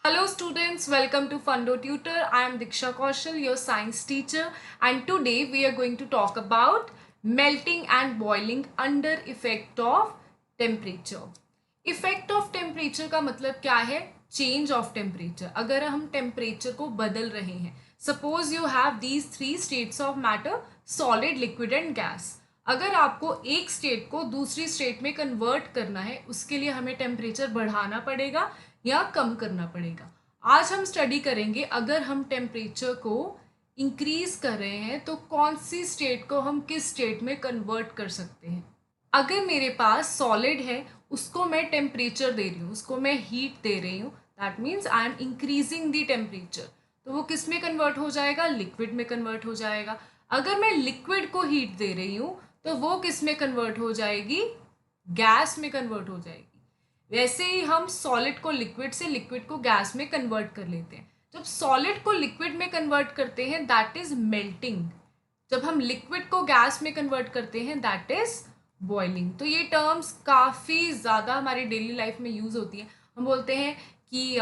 Hello students, welcome to Fundo Tutor. I am Diksha Kaushal, your science teacher, and today we are going to talk about melting and boiling under effect of temperature. Effect of temperature का मतलब क्या है? Change of temperature. अगर हम temperature को बदल रहे हैं, suppose you have these three states of matter, solid, liquid and gas. अगर आपको एक स्टेट को दूसरी स्टेट में कन्वर्ट करना है, उसके लिए हमें टेम्परेचर बढ़ाना पड़ेगा या कम करना पड़ेगा। आज हम स्टडी करेंगे अगर हम टेम्परेचर को इंक्रीज कर रहे हैं तो कौन सी स्टेट को हम किस स्टेट में कन्वर्ट कर सकते हैं। अगर मेरे पास सॉलिड है, उसको मैं टेम्परेचर दे रही हूँ, उसको मैं हीट दे रही हूँ, that means I am increasing the temperature, तो वो किस में कन्वर्ट हो जाएगा? लिक्विड में कन्वर्ट हो जाएगा। अगर मैं लिक्विड को हीट दे रही हूँ तो वो किस में कन्वर्ट हो जाएगी? गैस में कन्वर्ट हो जाएगी। वैसे ही हम सॉलिड को लिक्विड से, लिक्विड को गैस में कन्वर्ट कर लेते हैं। जब सॉलिड को लिक्विड में कन्वर्ट करते हैं दैट इज मेल्टिंग। जब हम लिक्विड को गैस में कन्वर्ट करते हैं दैट इज बॉइलिंग। तो ये टर्म्स काफ़ी ज़्यादा हमारी डेली लाइफ में यूज़ होती है। हम बोलते हैं कि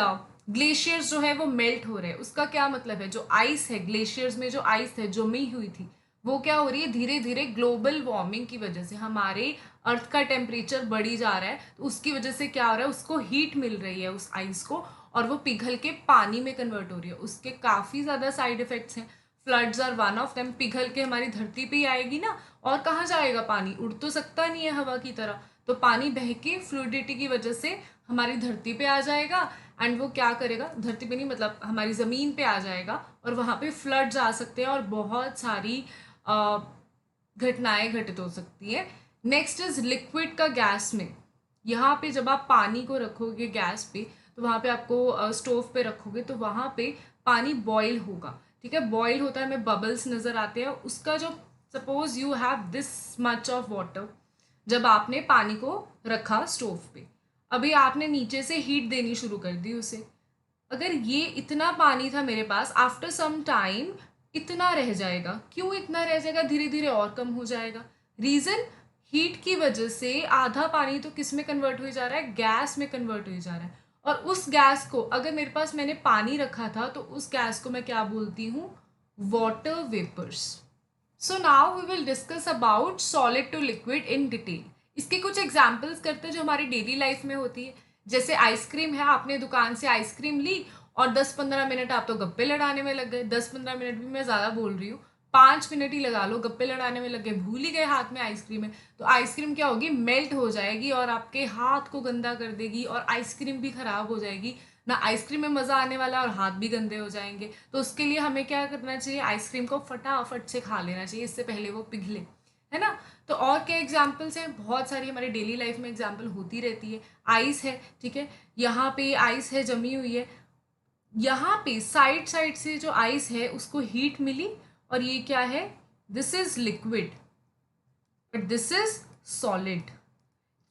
ग्लेशियर्स जो है वो मेल्ट हो रहे हैं। उसका क्या मतलब है? जो आइस है, ग्लेशियर्स में जो आइस है जमी हुई थी, वो क्या हो रही है? धीरे धीरे ग्लोबल वार्मिंग की वजह से हमारे अर्थ का टेम्परेचर बढ़ी जा रहा है, तो उसकी वजह से क्या हो रहा है? उसको हीट मिल रही है उस आइस को, और वो पिघल के पानी में कन्वर्ट हो रही है। उसके काफ़ी ज़्यादा साइड इफ़ेक्ट्स हैं। Floods are one of them. पिघल के हमारी धरती पे ही आएगी ना, और कहाँ जाएगा पानी? उड़ तो सकता नहीं है हवा की तरह, तो पानी बह के फ्लूइडिटी की वजह से हमारी धरती पे आ जाएगा, एंड वो क्या करेगा? धरती पे नहीं, मतलब हमारी ज़मीन पे आ जाएगा, और वहाँ पे फ्लड्स आ सकते हैं और बहुत सारी घटनाएं घटित हो सकती है। नेक्स्ट इज लिक्विड का गैस में। यहाँ पे जब आप पानी को रखोगे गैस पे, तो वहाँ पे आपको स्टोव पे रखोगे तो वहाँ पे पानी बॉईल होगा। ठीक है, बॉईल होता है, हमें बबल्स नज़र आते हैं। उसका जो, suppose you have this much of water, जब आपने पानी को रखा स्टोव पे, अभी आपने नीचे से हीट देनी शुरू कर दी उसे। अगर ये इतना पानी था मेरे पास, आफ्टर सम टाइम इतना रह जाएगा। क्यों इतना रह जाएगा? धीरे धीरे और कम हो जाएगा। रीज़न, हीट की वजह से आधा पानी तो किस में कन्वर्ट हो जा रहा है? गैस में कन्वर्ट हो जा रहा है। और उस गैस को, अगर मेरे पास मैंने पानी रखा था, तो उस गैस को मैं क्या बोलती हूँ? Water vapours. So now we will discuss about solid to liquid in detail. इसके कुछ एग्जाम्पल्स करते हैं जो हमारी डेली लाइफ में होती है। जैसे आइसक्रीम है, आपने दुकान से आइसक्रीम ली और 10-15 मिनट आप तो गप्पे लड़ाने में लग गए। 10-15 मिनट भी मैं ज़्यादा बोल रही हूँ, 5 मिनट ही लगा लो, गप्पे लड़ाने में लग गए, भूल ही गए हाथ में आइसक्रीम है। तो आइसक्रीम क्या होगी? मेल्ट हो जाएगी और आपके हाथ को गंदा कर देगी, और आइसक्रीम भी ख़राब हो जाएगी। ना आइसक्रीम में मज़ा आने वाला, और हाथ भी गंदे हो जाएंगे। तो उसके लिए हमें क्या करना चाहिए? आइसक्रीम को फटाफट से खा लेना चाहिए, इससे पहले वो पिघले, है ना। तो और क्या एग्जाम्पल्स हैं? बहुत सारी हमारी डेली लाइफ में एग्जाम्पल होती रहती है। आइस है, ठीक है, यहाँ पे आइस है जमी हुई है, यहाँ पे साइड साइड से जो आइस है उसको हीट मिली, और ये क्या है? This is liquid, but this is solid.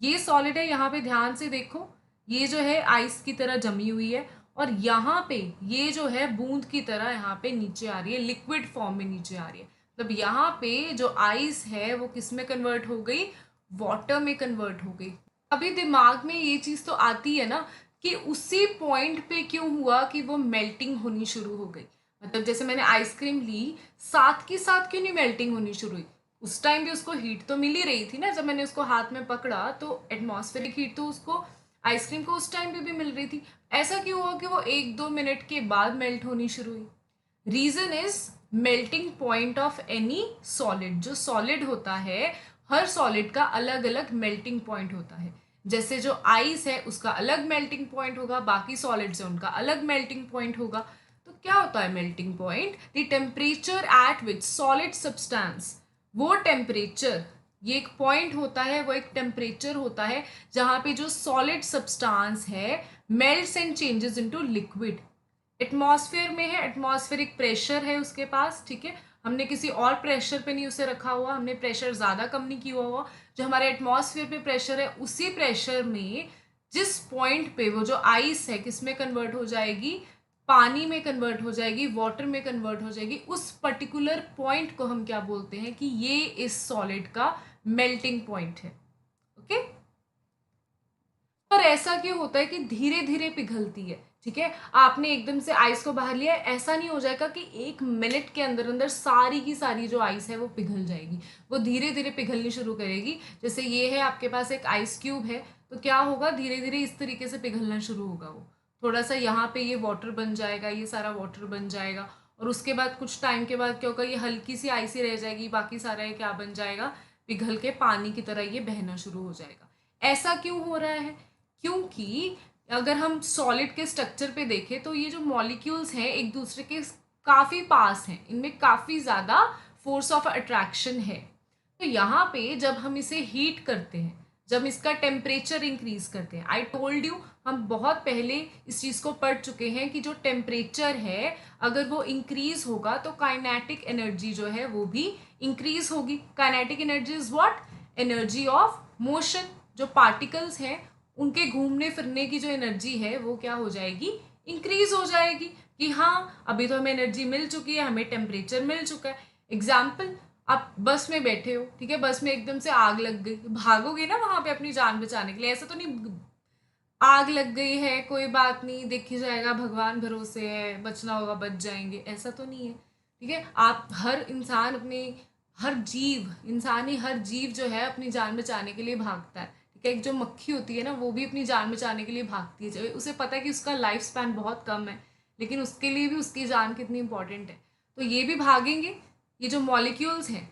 ये सॉलिड है, यहाँ पे ध्यान से देखो, ये जो है आइस की तरह जमी हुई है, और यहाँ पे ये जो है बूंद की तरह यहाँ पे नीचे आ रही है, लिक्विड फॉर्म में नीचे आ रही है। मतलब यहाँ पे जो आइस है वो किस में कन्वर्ट हो गई? वाटर में कन्वर्ट हो गई। अभी दिमाग में ये चीज़ तो आती है ना कि उसी पॉइंट पे क्यों हुआ कि वो मेल्टिंग होनी शुरू हो गई। मतलब जैसे मैंने आइसक्रीम ली, साथ के साथ क्यों नहीं मेल्टिंग होनी शुरू हुई? उस टाइम भी उसको हीट तो मिल ही रही थी ना। जब मैंने उसको हाथ में पकड़ा तो एटमॉस्फेरिक हीट तो उसको, आइसक्रीम को उस टाइम पे भी मिल रही थी। ऐसा क्यों हुआ कि वो 1-2 मिनट के बाद मेल्ट होनी शुरू हुई? Reason is melting point of any solid. जो सॉलिड होता है, हर सॉलिड का अलग अलग मेल्टिंग पॉइंट होता है। जैसे जो आइस है उसका अलग मेल्टिंग पॉइंट होगा, बाकी सॉलिड्स है उनका अलग मेल्टिंग पॉइंट होगा। तो क्या होता है melting point? The temperature at which solid substance, वो टेम्परेचर, ये एक पॉइंट होता है, वो एक टेम्परेचर होता है जहाँ पे जो सॉलिड सब्सटेंस है melts and changes into liquid. Atmosphere में है, एटमॉस्फेरिक प्रेशर है उसके पास, ठीक है। हमने किसी और प्रेशर पे नहीं उसे रखा हुआ, हमने प्रेशर ज़्यादा कम नहीं किया हुआ। जो हमारे एटमॉस्फेयर पे प्रेशर है, उसी प्रेशर में जिस पॉइंट पे वो जो आइस है किस में कन्वर्ट हो जाएगी? पानी में कन्वर्ट हो जाएगी, वाटर में कन्वर्ट हो जाएगी। उस पर्टिकुलर पॉइंट को हम क्या बोलते हैं? कि ये इस सॉलिड का मेल्टिंग पॉइंट है। ओके। पर ऐसा क्यों होता है कि धीरे धीरे पिघलती है? ठीक है, आपने एकदम से आइस को बाहर लिया, ऐसा नहीं हो जाएगा कि 1 मिनट के अंदर अंदर सारी की सारी जो आइस है वो पिघल जाएगी। वो धीरे धीरे पिघलनी शुरू करेगी। जैसे ये है आपके पास एक आइस क्यूब है, तो क्या होगा, धीरे धीरे इस तरीके से पिघलना शुरू होगा। वो थोड़ा सा यहाँ पे ये वाटर बन जाएगा, ये सारा वाटर बन जाएगा, और उसके बाद कुछ टाइम के बाद क्या होगा, ये हल्की सी आइसी रह जाएगी, बाकी सारा ये क्या बन जाएगा, पिघल के पानी की तरह ये बहना शुरू हो जाएगा। ऐसा क्यों हो रहा है? क्योंकि अगर हम सॉलिड के स्ट्रक्चर पे देखें तो ये जो मॉलिक्यूल्स हैं एक दूसरे के काफ़ी पास हैं, इनमें काफ़ी ज़्यादा फोर्स ऑफ अट्रैक्शन है। तो यहाँ पे जब हम इसे हीट करते हैं, जब इसका टेम्परेचर इंक्रीज करते हैं, आई टोल्ड यू, हम बहुत पहले इस चीज़ को पढ़ चुके हैं कि जो टेम्परेचर है अगर वो इंक्रीज होगा तो काइनेटिक एनर्जी जो है वो भी इंक्रीज होगी। Kinetic energy is what? Energy of motion. जो पार्टिकल्स हैं उनके घूमने फिरने की जो एनर्जी है वो क्या हो जाएगी, इंक्रीज हो जाएगी। कि हाँ अभी तो हमें एनर्जी मिल चुकी है, हमें टेम्परेचर मिल चुका है। एग्जाम्पल, आप बस में बैठे हो, ठीक है, बस में एकदम से आग लग गई, भागोगे ना वहां पे अपनी जान बचाने के लिए? ऐसा तो नहीं, आग लग गई है कोई बात नहीं, देखी जाएगा, भगवान भरोसे है, बचना होगा बच जाएंगे, ऐसा तो नहीं है। ठीक है, आप हर इंसान अपने, हर जीव, इंसानी हर जीव जो है अपनी जान बचाने के लिए भागता है। ठीक है, एक जो मक्खी होती है ना वो भी अपनी जान बचाने के लिए भागती है, जब उसे पता है कि उसका लाइफ स्पैन बहुत कम है, लेकिन उसके लिए भी उसकी जान कितनी इंपॉर्टेंट है। तो ये भी भागेंगे। ये जो मॉलिक्यूल्स हैं,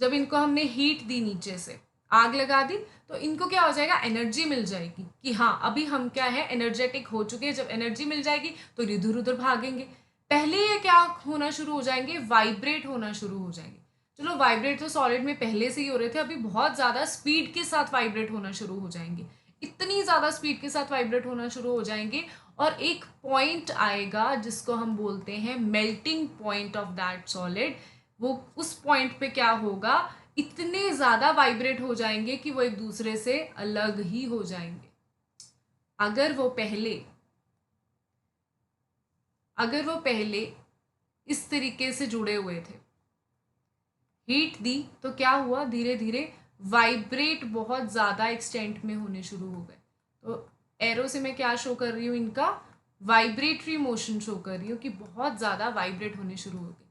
जब इनको हमने हीट दी, नीचे से आग लगा दी, तो इनको क्या हो जाएगा, एनर्जी मिल जाएगी कि हाँ अभी हम क्या है, एनर्जेटिक हो चुके हैं। जब एनर्जी मिल जाएगी तो इधर उधर भागेंगे। पहले ये क्या होना शुरू हो जाएंगे, वाइब्रेट होना शुरू हो जाएंगे। चलो वाइब्रेट तो सॉलिड में पहले से ही हो रहे थे, अभी बहुत ज़्यादा स्पीड के साथ वाइब्रेट होना शुरू हो जाएंगे। इतनी ज़्यादा स्पीड के साथ वाइब्रेट होना शुरू हो जाएंगे, और एक पॉइंट आएगा जिसको हम बोलते हैं melting point of that solid. वो उस पॉइंट पे क्या होगा, इतने ज़्यादा वाइब्रेट हो जाएंगे कि वो एक दूसरे से अलग ही हो जाएंगे। अगर वो पहले अगर वो पहले इस तरीके से जुड़े हुए थे, हीट दी तो क्या हुआ, धीरे धीरे वाइब्रेट बहुत ज़्यादा एक्सटेंट में होने शुरू हो गए। तो एरो से मैं क्या शो कर रही हूँ, इनका वाइब्रेटरी मोशन शो कर रही हूँ कि बहुत ज़्यादा वाइब्रेट होने शुरू हो गए।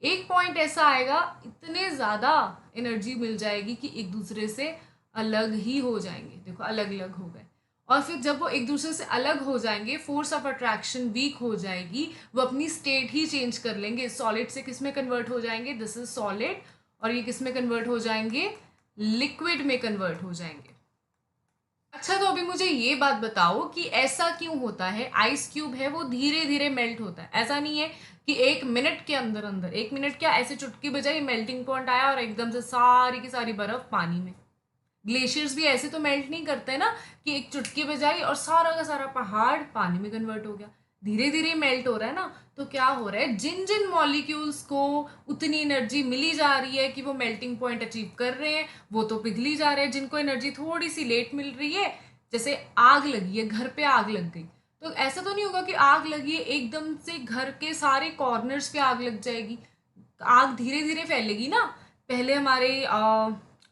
एक पॉइंट ऐसा आएगा, इतने ज़्यादा एनर्जी मिल जाएगी कि एक दूसरे से अलग ही हो जाएंगे। देखो अलग अलग हो गए, और फिर जब वो एक दूसरे से अलग हो जाएंगे, फोर्स ऑफ अट्रैक्शन वीक हो जाएगी, वो अपनी स्टेट ही चेंज कर लेंगे। सॉलिड से किस में कन्वर्ट हो जाएंगे, दिस इज सॉलिड, और ये किस में कन्वर्ट हो जाएंगे, लिक्विड में कन्वर्ट हो जाएंगे। अच्छा, तो अभी मुझे ये बात बताओ कि ऐसा क्यों होता है, आइस क्यूब है वो धीरे धीरे मेल्ट होता है, ऐसा नहीं है कि 1 मिनट के अंदर अंदर, 1 मिनट क्या, ऐसे चुटकी बजाई मेल्टिंग पॉइंट आया और एकदम से सारी की सारी बर्फ पानी में। ग्लेशियर्स भी ऐसे तो मेल्ट नहीं करते ना कि एक चुटकी बजाई और सारा का सारा पहाड़ पानी में कन्वर्ट हो गया। धीरे धीरे मेल्ट हो रहा है ना। तो क्या हो रहा है, जिन जिन मॉलिक्यूल्स को उतनी एनर्जी मिली जा रही है कि वो मेल्टिंग पॉइंट अचीव कर रहे हैं, वो तो पिघली जा रहे हैं। जिनको एनर्जी थोड़ी सी लेट मिल रही है, जैसे आग लगी है, घर पे आग लग गई, तो ऐसा तो नहीं होगा कि आग लगी है एकदम से घर के सारे कॉर्नर्स पे आग लग जाएगी। आग धीरे धीरे फैलेगी ना, पहले हमारे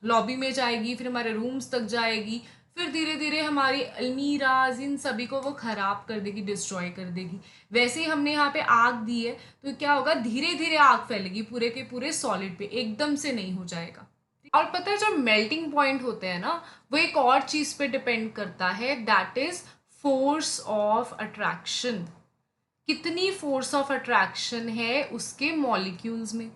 लॉबी में जाएगी, फिर हमारे रूम्स तक जाएगी, फिर धीरे धीरे हमारी अलमीराज इन सभी को वो खराब कर देगी, डिस्ट्रॉय कर देगी। वैसे ही हमने यहाँ पे आग दी है, तो क्या होगा, धीरे धीरे आग फैलेगी पूरे के पूरे सॉलिड पे, एकदम से नहीं हो जाएगा। और पता है, जो मेल्टिंग पॉइंट होते हैं ना, वो एक और चीज पे डिपेंड करता है, that is force of attraction. कितनी फोर्स ऑफ अट्रैक्शन है उसके मॉलिक्यूल्स में।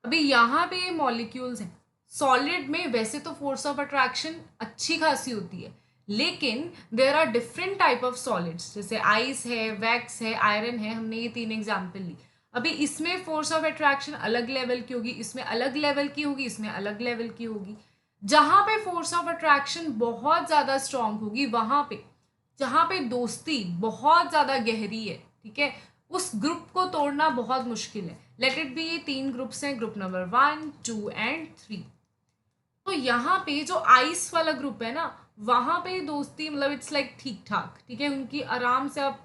अभी यहाँ पे ये मॉलिक्यूल्स हैं, सॉलिड में वैसे तो फोर्स ऑफ अट्रैक्शन अच्छी खासी होती है, लेकिन there are different type of solids, जैसे आइस है, वैक्स है, आयरन है, हमने ये 3 एग्जाम्पल ली। अभी इसमें फोर्स ऑफ अट्रैक्शन अलग लेवल की होगी, इसमें अलग लेवल की होगी, इसमें अलग लेवल की होगी। जहाँ पे फोर्स ऑफ अट्रैक्शन बहुत ज़्यादा स्ट्रांग होगी, वहाँ पे जहाँ पे दोस्ती बहुत ज़्यादा गहरी है, ठीक है, उस ग्रुप को तोड़ना बहुत मुश्किल है। लेट इट बी, ये 3 ग्रुप्स हैं, ग्रुप नंबर 1, 2 एंड 3। तो यहाँ पे जो आइस वाला ग्रुप है ना, वहाँ पे दोस्ती मतलब इट्स लाइक ठीक ठाक, ठीक है, उनकी आराम से आप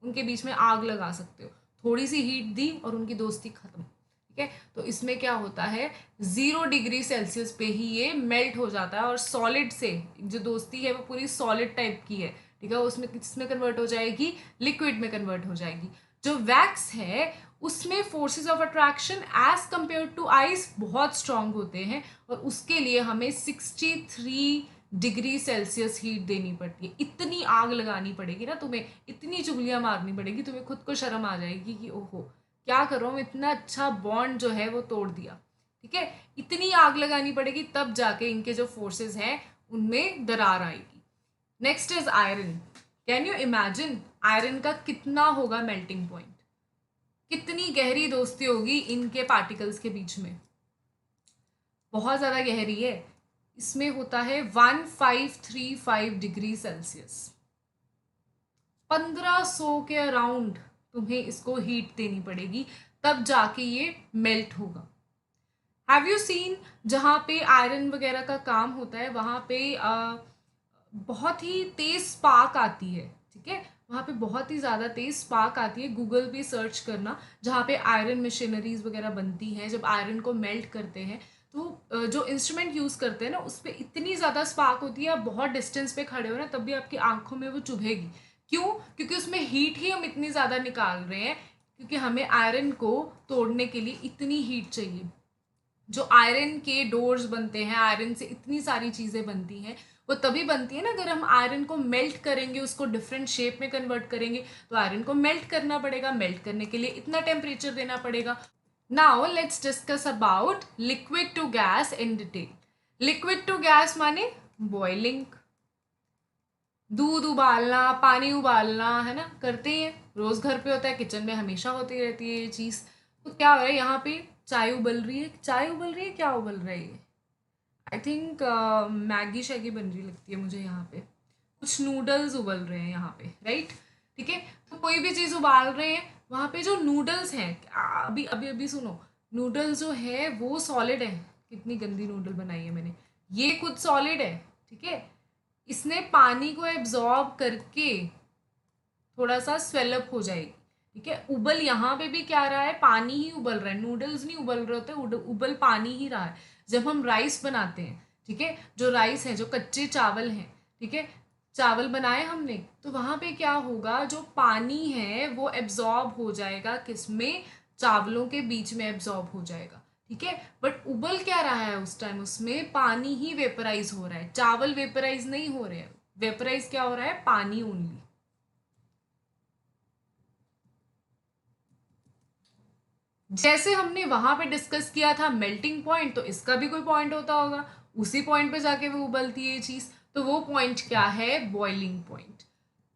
उनके बीच में आग लगा सकते हो, थोड़ी सी हीट दी और उनकी दोस्ती खत्म। ठीक है, तो इसमें क्या होता है, 0 डिग्री सेल्सियस पे ही ये मेल्ट हो जाता है, और सॉलिड से जो दोस्ती है वो पूरी सॉलिड टाइप की है, ठीक है, उसमें किसमें कन्वर्ट हो जाएगी, लिक्विड में कन्वर्ट हो जाएगी। जो वैक्स है उसमें forces of attraction as compare to ice बहुत स्ट्रांग होते हैं, और उसके लिए हमें 63 डिग्री सेल्सियस हीट देनी पड़ती है। इतनी आग लगानी पड़ेगी ना तुम्हें, इतनी चुगलियां मारनी पड़ेगी, तुम्हें खुद को शर्म आ जाएगी कि ओहो क्या कर रहा हूँ, इतना अच्छा बॉन्ड जो है वो तोड़ दिया। ठीक है, इतनी आग लगानी पड़ेगी तब जाके इनके जो फोर्सेस हैं उनमें दरार आएगी। Next is iron. Can you imagine iron का कितना होगा मेल्टिंग पॉइंट, कितनी गहरी दोस्ती होगी इनके पार्टिकल्स के बीच में, बहुत ज़्यादा गहरी है। इसमें होता है 1535 डिग्री सेल्सियस, 1500 के अराउंड तुम्हें इसको हीट देनी पड़ेगी तब जाके ये मेल्ट होगा। हैव यू सीन जहाँ पे आयरन वगैरह का काम होता है वहाँ पे बहुत ही तेज स्पार्क आती है। ठीक है, वहाँ पे बहुत ही ज़्यादा तेज स्पार्क आती है, गूगल पे सर्च करना, जहाँ पे आयरन मशीनरीज वगैरह बनती हैं। जब आयरन को मेल्ट करते हैं तो जो इंस्ट्रूमेंट यूज़ करते हैं ना उस पर इतनी ज़्यादा स्पार्क होती है, आप बहुत डिस्टेंस पे खड़े हो ना तब भी आपकी आंखों में वो चुभेगी। क्यों? क्योंकि उसमें हीट ही हम इतनी ज़्यादा निकाल रहे हैं, क्योंकि हमें आयरन को तोड़ने के लिए इतनी हीट चाहिए। जो आयरन के डोर्स बनते हैं, आयरन से इतनी सारी चीज़ें बनती हैं, वो तभी बनती है ना अगर हम आयरन को मेल्ट करेंगे, उसको डिफरेंट शेप में कन्वर्ट करेंगे, तो आयरन को मेल्ट करना पड़ेगा, मेल्ट करने के लिए इतना टेम्परेचर देना पड़ेगा। Now let's discuss about liquid to gas in detail. Liquid to gas माने बॉइलिंग, दूध उबालना, पानी उबालना, है ना, करते हैं रोज घर पे होता है, किचन में हमेशा होती रहती है ये चीज़। तो क्या हो रहा है यहाँ पे, चाय उबल रही है, चाय उबल रही है, क्या उबल रही है, आई थिंक मैगी शैगी बन रही लगती है मुझे यहाँ पे, कुछ नूडल्स उबल रहे हैं यहाँ पे, राइट। ठीक है, तो कोई भी चीज़ उबाल रहे हैं, वहाँ पे जो नूडल्स हैं, अभी अभी अभी सुनो, नूडल्स जो है वो सॉलिड है। कितनी गंदी नूडल बनाई है मैंने, ये खुद सॉलिड है। ठीक है, इसने पानी को एब्जॉर्ब करके थोड़ा सा स्वेलअप हो जाएगी। ठीक है, उबल यहाँ पे भी क्या रहा है, पानी ही उबल रहा है, नूडल्स नहीं उबल रहे होते, उबल पानी ही रहा है। जब हम राइस बनाते हैं, ठीक है, जो राइस है, जो कच्चे चावल हैं, ठीक है, चावल बनाए हमने, तो वहाँ पे क्या होगा, जो पानी है वो एब्जॉर्ब हो जाएगा, किसमें, चावलों के बीच में एब्जॉर्ब हो जाएगा। ठीक है, बट उबल क्या रहा है उस टाइम, उसमें पानी ही वेपराइज हो रहा है, चावल वेपराइज नहीं हो रहे हैं। वेपराइज क्या हो रहा है, पानी ओनली। जैसे हमने वहां पे डिस्कस किया था मेल्टिंग पॉइंट, तो इसका भी कोई पॉइंट होता होगा, उसी पॉइंट पे जाके वो उबलती है ये चीज, तो वो पॉइंट क्या है, बॉइलिंग पॉइंट।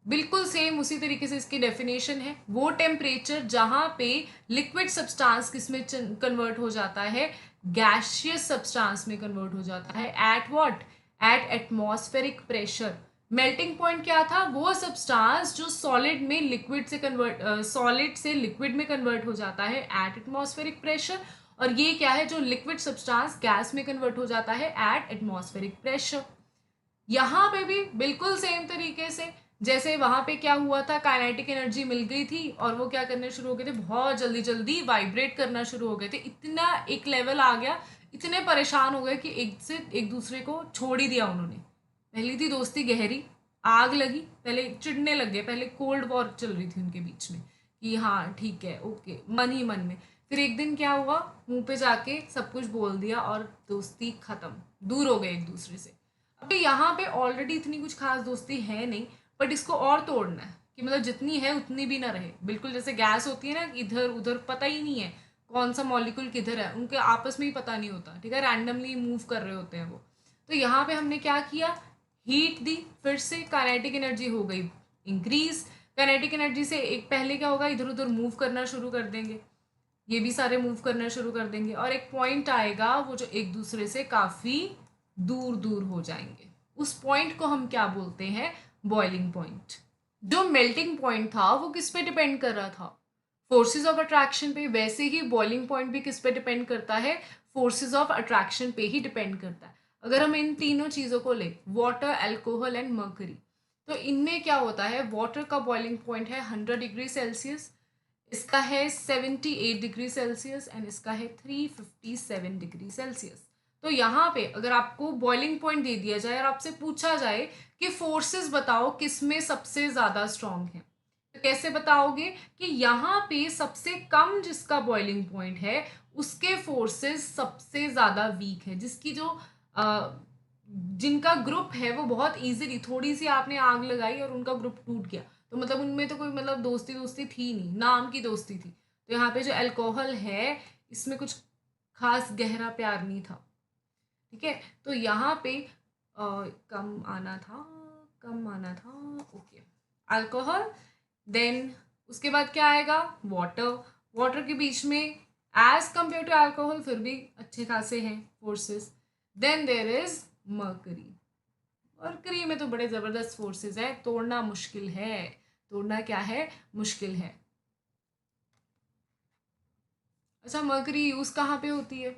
बिल्कुल सेम उसी तरीके से इसकी डेफिनेशन है, वो टेम्परेचर जहां पे लिक्विड सब्सटेंस किसमें कन्वर्ट हो जाता है, गैशियस सब्सटेंस में कन्वर्ट हो जाता है, at what, at atmospheric pressure. Melting point क्या था, वो सब्सटेंस जो सॉलिड में लिक्विड से कन्वर्ट, सॉलिड से लिक्विड में कन्वर्ट हो जाता है एट एटमॉस्फेरिक प्रेशर, और ये क्या है, जो लिक्विड सब्सटेंस गैस में कन्वर्ट हो जाता है एट एटमॉस्फेरिक प्रेशर। यहाँ पे भी बिल्कुल सेम तरीके से, जैसे वहां पे क्या हुआ था, काइनेटिक एनर्जी मिल गई थी और वो क्या करने शुरू हो गए थे, बहुत जल्दी जल्दी वाइब्रेट करना शुरू हो गए थे, इतना एक लेवल आ गया, इतने परेशान हो गए कि एक से एक दूसरे को छोड़ ही दिया उन्होंने। पहली थी दोस्ती गहरी, आग लगी, पहले चिढ़ने लग गए, पहले कोल्ड वॉर चल रही थी उनके बीच में कि हाँ ठीक है ओके, मन ही मन में। फिर एक दिन क्या हुआ, मुंह पे जाके सब कुछ बोल दिया और दोस्ती खत्म, दूर हो गए एक दूसरे से। अभी यहाँ पे ऑलरेडी इतनी कुछ खास दोस्ती है नहीं, बट इसको और तोड़ना है कि मतलब जितनी है उतनी भी ना रहे। बिल्कुल जैसे गैस होती है ना, इधर उधर पता ही नहीं है कौन सा मॉलिक्यूल किधर है, उनके आपस में ही पता नहीं होता। ठीक है, रैंडमली मूव कर रहे होते हैं वो। तो यहाँ पे हमने क्या किया, हीट दी, फिर से काइनेटिक एनर्जी हो गई इंक्रीज। काइनेटिक एनर्जी से एक पहले क्या होगा, इधर उधर मूव करना शुरू कर देंगे, ये भी सारे मूव करना शुरू कर देंगे, और एक पॉइंट आएगा वो जो एक दूसरे से काफी दूर दूर हो जाएंगे। उस पॉइंट को हम क्या बोलते हैं, बॉइलिंग पॉइंट। जो मेल्टिंग पॉइंट था वो किस पे डिपेंड कर रहा था, फोर्सेस ऑफ अट्रैक्शन पे। वैसे ही बॉइलिंग पॉइंट भी किस पे डिपेंड करता है, फोर्सेस ऑफ अट्रैक्शन पे ही डिपेंड करता है। अगर हम इन तीनों चीज़ों को ले, वाटर, अल्कोहल एंड मर्करी, तो इनमें क्या होता है, वाटर का बॉइलिंग पॉइंट है 100 डिग्री सेल्सियस, इसका है 78 डिग्री सेल्सियस, एंड इसका है 357 डिग्री सेल्सियस। तो यहाँ पे अगर आपको बॉइलिंग पॉइंट दे दिया जाए और आपसे पूछा जाए कि फोर्सेस बताओ किसमें सबसे ज़्यादा स्ट्रांग है, तो कैसे बताओगे कि यहाँ पे सबसे कम जिसका बॉइलिंग पॉइंट है उसके फोर्सेस सबसे ज़्यादा वीक है, जिसकी जो जिनका ग्रुप है वो बहुत इजीली, थोड़ी सी आपने आग लगाई और उनका ग्रुप टूट गया, तो मतलब उनमें तो कोई मतलब दोस्ती दोस्ती थी नहीं, नाम की दोस्ती थी। तो यहाँ पे जो अल्कोहल है इसमें कुछ खास गहरा प्यार नहीं था। ठीक है, तो यहाँ पे कम आना था, कम आना था। Okay, alcohol. देन उसके बाद क्या आएगा, वाटर। वाटर के बीच में एज कंपेयर टू अल्कोहल फिर भी अच्छे खासे हैं forces. Then there is mercury. Mercury में तो बड़े ज़बरदस्त फोर्सेस है, तोड़ना मुश्किल है, तोड़ना क्या है, मुश्किल है। अच्छा, मर्करी यूज़ कहाँ पे होती है,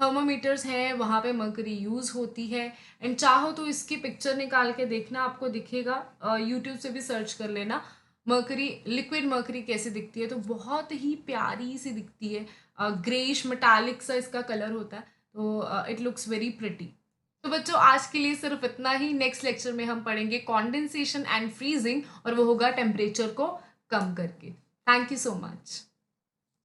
थर्मोमीटर्स हैं वहाँ पे मर्करी यूज़ होती है। एंड चाहो तो इसकी पिक्चर निकाल के देखना, आपको दिखेगा, यूट्यूब से भी सर्च कर लेना मर्करी, लिक्विड मर्करी कैसे दिखती है, तो बहुत ही प्यारी सी दिखती है, ग्रेइश मेटालिक सा इसका कलर होता है, तो इट लुक्स वेरी प्रिटी। तो बच्चों आज के लिए सिर्फ इतना ही, नेक्स्ट लेक्चर में हम पढ़ेंगे कॉन्डेंसेशन एंड फ्रीजिंग, और वो होगा टेम्परेचर को कम करके। Thank you so much.